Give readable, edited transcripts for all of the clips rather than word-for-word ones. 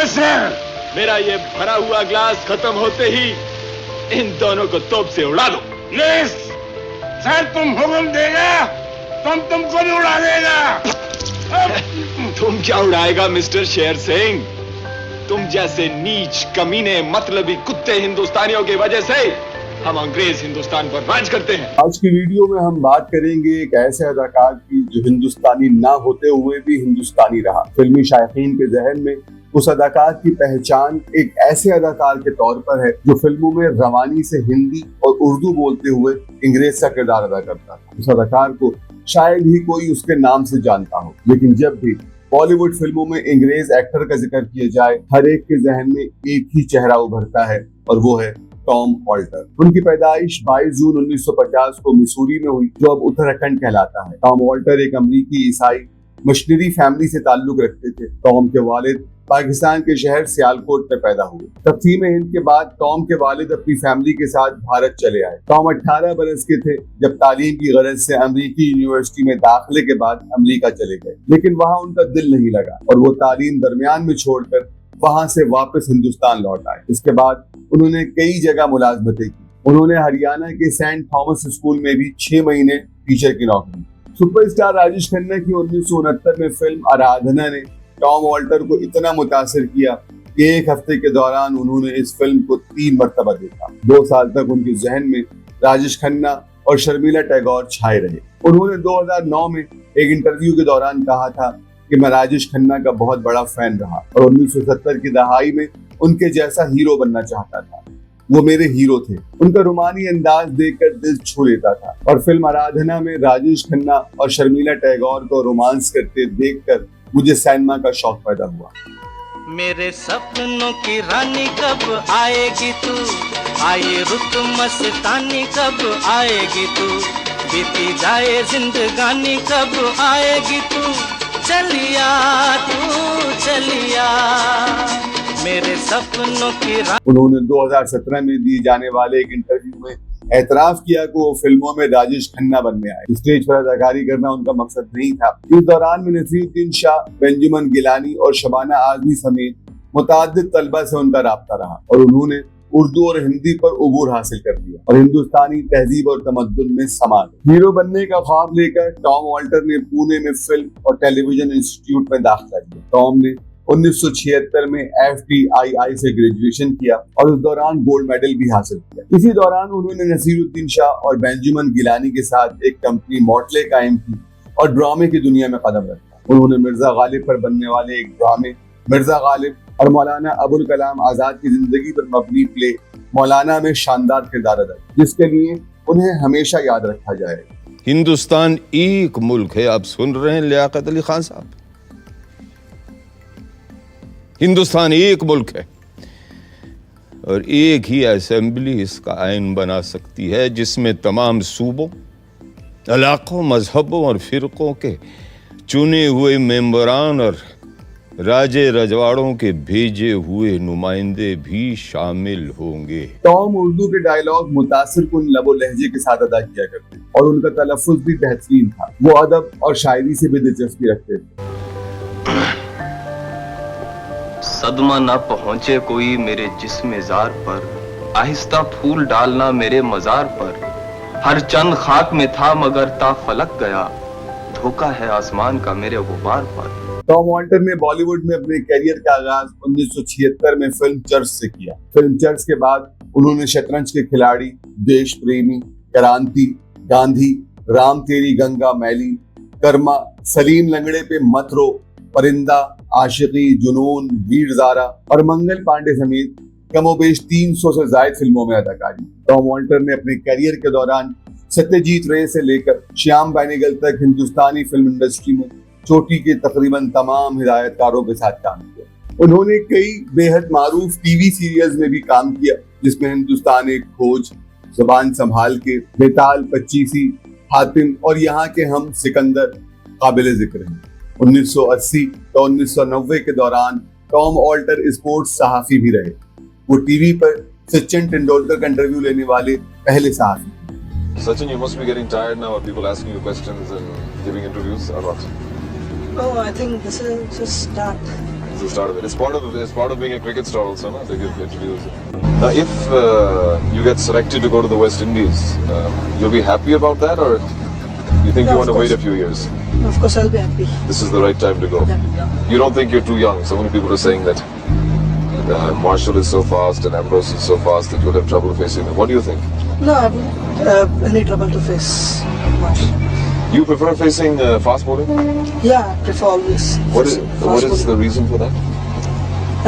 Sir. मेरा ये भरा हुआ ग्लास खत्म होते ही इन दोनों को तोप से उड़ा दो। नहीं सर, तुम हुक्म देगा तुमको भी उड़ा देगा। तुम क्या उड़ाएगा मिस्टर शेर सिंह? तुम जैसे नीच कमीने मतलबी कुत्ते हिंदुस्तानियों की वजह से हम अंग्रेज हिंदुस्तान पर राज करते हैं। आज की वीडियो में हम बात करेंगे एक ऐसे अदाकार की जो हिंदुस्तानी ना होते हुए भी हिंदुस्तानी रहा। फिल्मी शायकीन के जहन में उस अदाकार की पहचान एक ऐसे अदाकार के तौर पर है जो फिल्मों में रवानी से हिंदी और उर्दू बोलते हुए अंग्रेज का किरदार अदा करता था। उस अदाकार को शायद ही कोई उसके नाम से जानता हो, लेकिन जब भी बॉलीवुड फिल्मों में अंग्रेज एक्टर का जिक्र किया जाए, हर एक के जहन में एक ही चेहरा उभरता है और वो है टॉम ऑल्टर। उनकी पैदाइश 22 जून 1950 को मिसूरी में हुई, जो अब उत्तराखंड कहलाता है। टॉम ऑल्टर एक अमेरिकी ईसाई मशीनरी फैमिली से ताल्लुक रखते थे। टॉम के वालिद पाकिस्तान के शहर सियालकोट में पैदा हुए। तक़सीम हिंद के बाद टॉम के वालिद अपनी फैमिली के साथ भारत चले आए। टॉम 18 बरस के थे जब तालीम की गरज से अमेरिकी यूनिवर्सिटी में दाखिले के बाद अमेरिका चले गए, लेकिन वहाँ उनका दिल नहीं लगा और वो तालीम दरमियान में छोड़कर वहाँ से वापस हिंदुस्तान लौट आए। इसके बाद उन्होंने कई जगह मुलाजमतें की। उन्होंने हरियाणा के सेंट थॉमस स्कूल में भी 6 महीने टीचर की नौकरी। सुपरस्टार राजेश खन्ना की 1969 में फिल्म आराधना ने टॉम ऑल्टर को इतना मुतासिर किया कि एक हफ्ते के दौरान उन्होंने इस फिल्म को 3 मरतबा देखा। 2 साल तक उनके जहन में राजेश खन्ना और शर्मिला टैगोर छाए रहे। उन्होंने 2009 में एक इंटरव्यू के दौरान कहा था कि मैं राजेश खन्ना का बहुत बड़ा फैन रहा और 1970 की दहाई में उनके जैसा हीरो बनना चाहता था। वो मेरे हीरो थे। उनका रुमानी अंदाज देखकर दिल छू लेता था और फिल्म आराधना में राजेश खन्ना और शर्मिला टैगोर को रोमांस करते देखकर मुझे सिनेमा का शौक पैदा हुआ। मेरे सपनों की रानी कब आएगी तू, आए रुत मस्तानी कब आएगी तू, बीती जाए जिंदगानी कब आएगी तू, चलिया तू चलिया मेरे सपनों की रानी। उन्होंने 2017 में दिए जाने वाले एक इंटरव्यू में एतराफ किया कि वो फिल्मों में राजेश खन्ना बनने आए। स्टेज पर अदाकारी करना उनका मकसद नहीं था। इस दौरान में नसीरुद्दीन शाह, बेंजामिन गिलानी और शबाना आजमी समेत मुतअद्दिद तलबा से उनका राब्ता रहा और उन्होंने उर्दू और हिंदी पर उबूर हासिल कर लिया और हिंदुस्तानी तहजीब और तमद्दुन में समा गए। हीरो बनने का ख्वाब लेकर टॉम ऑल्टर ने पुणे में फिल्म और टेलीविजन इंस्टीट्यूट में दाखिला लिया। टॉम ने 1976 में FTII से ग्रेजुएशन किया और उस दौरान गोल्ड मेडल भी हासिल किया। इसी दौरान उन्होंने नसीरुद्दीन शाह और बेंजामिन गिलानी के साथ एक कंपनी मॉटले कायम की और ड्रामे की दुनिया में कदम रखा। उन्होंने मिर्जा गालिब पर बनने वाले एक ड्रामे मिर्जा गालिब और मौलाना अबुल कलाम आजाद की जिंदगी पर मबनी प्ले मौलाना में शानदार किरदार अदा किया, जिसके लिए उन्हें हमेशा याद रखा जाएगा। हिंदुस्तान एक मुल्क है। आप सुन रहे हैं लियाकत अली खान साहब। हिंदुस्तान एक मुल्क है और एक ही असेंबली इसका आइन बना सकती है जिसमें तमाम सूबों, इलाकों, मजहबों और फिरकों के चुने हुए मेंबरान और राजे रजवाड़ों के भेजे हुए नुमाइंदे भी शामिल होंगे। टॉम उर्दू के डायलॉग मुतासिर कुन लबो लहजे के साथ अदा किया करते और उनका तलफ्फुज भी बेहतरीन था। वो अदब और शायरी से भी दिलचस्पी रखते थे। सदमा ना पहुंचे कोई मेरे जिस्म जार पर, आहिस्ता फूल डालना मेरे मजार पर, हर चंद खाक में था मगर ता फलक गया, धोखा है आसमान का मेरे गुबार पर। टॉम ऑल्टर ने बॉलीवुड में अपने करियर का आगाज 1976 में फिल्म चर्च से किया। फिल्म चर्च के बाद उन्होंने शतरंज के खिलाड़ी, देश प्रेमी, क्रांति, गांधी, राम तेरी गंगा मैली, कर्मा, सलीम लंगड़े पे मत रो, परिंदा, आशिकी, जुनून, वीर ज़ारा और मंगल पांडे समेत कमोबेश 300 से ज्यादा फिल्मों में अदाकारी। टॉम ऑल्टर ने अपने करियर के दौरान सत्यजीत रे से लेकर श्याम बेनेगल तक हिंदुस्तानी फिल्म इंडस्ट्री में चोटी के तकरीबन तमाम हिदायतकारों के साथ काम किया। उन्होंने कई बेहद मारूफ टीवी सीरियल्स में भी काम किया, जिसमें हिंदुस्तान एक खोज, ज़बान संभाल के, बेताल, 25 हातिम और यहाँ के हम सिकंदर काबिल जिक्र हैं। 1980 तो 1990 के दौरान टॉम ऑल्टर स्पोर्ट्स सहाफी भी रहे। वो टीवी पर सचिन तेंदुलकर का इंटरव्यू लेने वाले पहले सहाफी। Sachin, you must be getting tired now of people asking you questions and giving interviews or what? No, I think this is just start. since the start of it. It's part of being a cricket star also, no? To give interviews. Now, if you get selected to go to the West Indies, you'll be happy about that, or you think Yeah, you want of to wait a course. few years? Of course, I'll be happy. This is the right time to go. Yeah. You don't think you're too young? So many people are saying that Marshall is so fast and Ambrose is so fast that you'll have trouble facing them. What do you think? No, I won't have any trouble to face much. You prefer facing fast bowling? Yeah, I prefer always. What is fast the reason for that? bowling.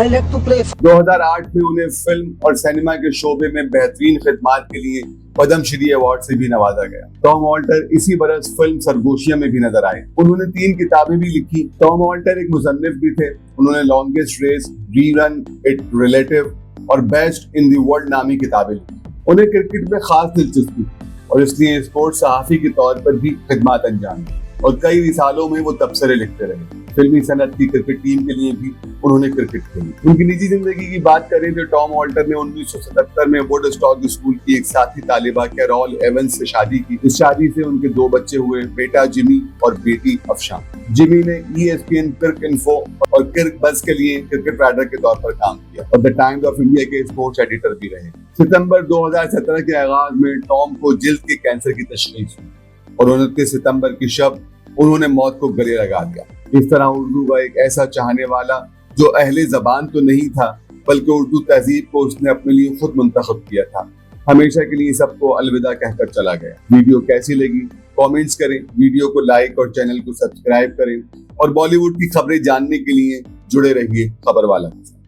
I like to play 2008 में उन्हें film और cinema के शोबे में बेहतरीन खिदमात के लिए Padmashri award से भी नवाजा गया। टॉम ऑल्टर इसी बरस फिल्म सरगोशिया में भी नजर आए। उन्होंने 3 किताबें भी लिखी। टॉम ऑल्टर एक मुसन्निफ भी थे। उन्होंने longest race, rerun, it relative और बेस्ट इन द वर्ल्ड नामी किताबें लिखी। उन्हें क्रिकेट में खास दिलचस्पी और इसलिए स्पोर्ट्स सहाफी के तौर पर भी खिदमत अंजाम दी और कई रिसालों में वो तबसरे लिखते रहे। फिल्मी सनत की क्रिकेट टीम के लिए भी उन्होंने क्रिकेट खेली। उनकी निजी जिंदगी की बात करें तो टॉम ऑल्टर ने 1977 में वुडस्टॉक स्कूल की एक साथी तालिबा कैरोल एवंस से शादी की। इस शादी से उनके 2 बच्चे हुए, बेटा जिमी और बेटी अफशान। जिमी ने ESPN क्रिक इन्फो और क्रिक बज के लिए क्रिकेट राइटर के तौर पर काम किया और द टाइम्स ऑफ इंडिया के स्पोर्ट्स एडिटर भी रहे। सितंबर 2017 के आगाज में टॉम को जिल्द के कैंसर की तशखीस हुई और 29 सितंबर की शब उन्होंने मौत को गले लगा दिया। इस तरह उर्दू का एक ऐसा चाहने वाला जो अहले जबान तो नहीं था बल्कि उर्दू तहजीब को उसने अपने लिए खुद मुंतखब किया था, हमेशा के लिए सबको अलविदा कहकर चला गया। वीडियो कैसी लगी कमेंट्स करें, वीडियो को लाइक और चैनल को सब्सक्राइब करें और बॉलीवुड की खबरें जानने के लिए जुड़े रहिए खबर वाला के साथ।